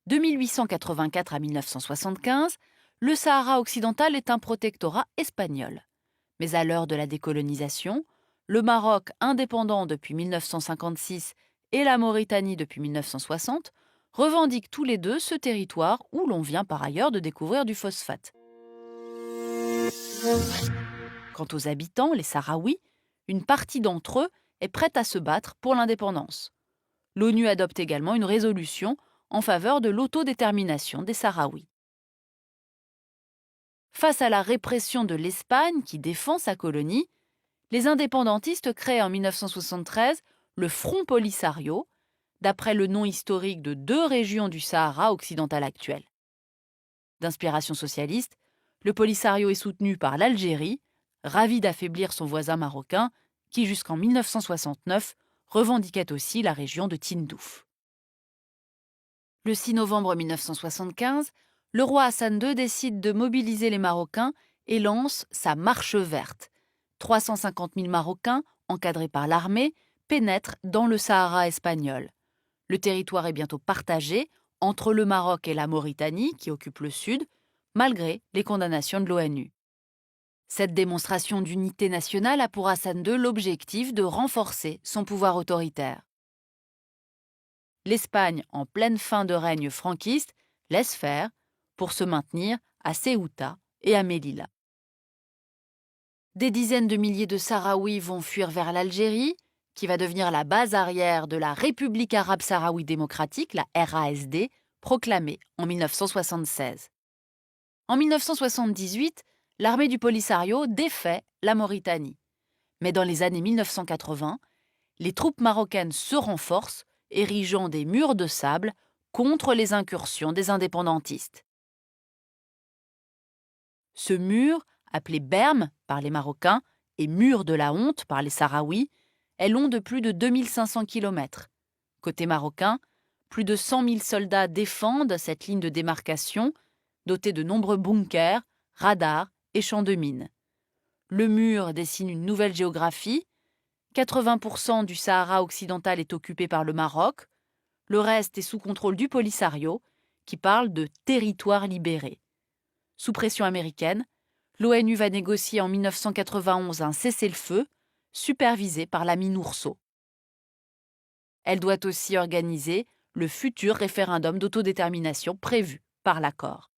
De 1884 à 1975, le Sahara occidental est un protectorat espagnol. Mais à l'heure de la décolonisation, le Maroc, indépendant depuis 1956, et la Mauritanie depuis 1960, revendiquent tous les deux ce territoire où l'on vient par ailleurs de découvrir du phosphate. Quant aux habitants, les Sahraouis, une partie d'entre eux est prête à se battre pour l'indépendance. L'ONU adopte également une résolution en faveur de l'autodétermination des Sahraouis. Face à la répression de l'Espagne qui défend sa colonie, les indépendantistes créent en 1973 le Front Polisario, d'après le nom historique de deux régions du Sahara occidental actuel. D'inspiration socialiste, le Polisario est soutenu par l'Algérie, ravie d'affaiblir son voisin marocain, qui jusqu'en 1969 revendiquait aussi la région de Tindouf. Le 6 novembre 1975, le roi Hassan II décide de mobiliser les Marocains et lance sa Marche verte. 350 000 Marocains, encadrés par l'armée, pénètrent dans le Sahara espagnol. Le territoire est bientôt partagé entre le Maroc et la Mauritanie, qui occupent le sud, malgré les condamnations de l'ONU. Cette démonstration d'unité nationale a pour Hassan II l'objectif de renforcer son pouvoir autoritaire. L'Espagne, en pleine fin de règne franquiste, laisse faire pour se maintenir à Ceuta et à Melilla. Des dizaines de milliers de Sahraouis vont fuir vers l'Algérie, qui va devenir la base arrière de la République arabe sahraoui démocratique, la RASD, proclamée en 1976. En 1978, l'armée du Polisario défait la Mauritanie. Mais dans les années 1980, les troupes marocaines se renforcent, érigeant des murs de sable contre les incursions des indépendantistes. Ce mur, appelé Berme par les Marocains et mur de la honte par les Sahraouis, est long de plus de 2500 km. Côté marocain, plus de 100 000 soldats défendent cette ligne de démarcation, dotée de nombreux bunkers, radars et champs de mines. Le mur dessine une nouvelle géographie. 80% du Sahara occidental est occupé par le Maroc. Le reste est sous contrôle du Polisario, qui parle de territoire libéré. Sous pression américaine, l'ONU va négocier en 1991 un cessez-le-feu, supervisé par la MINURSO. Elle doit aussi organiser le futur référendum d'autodétermination prévu par l'accord.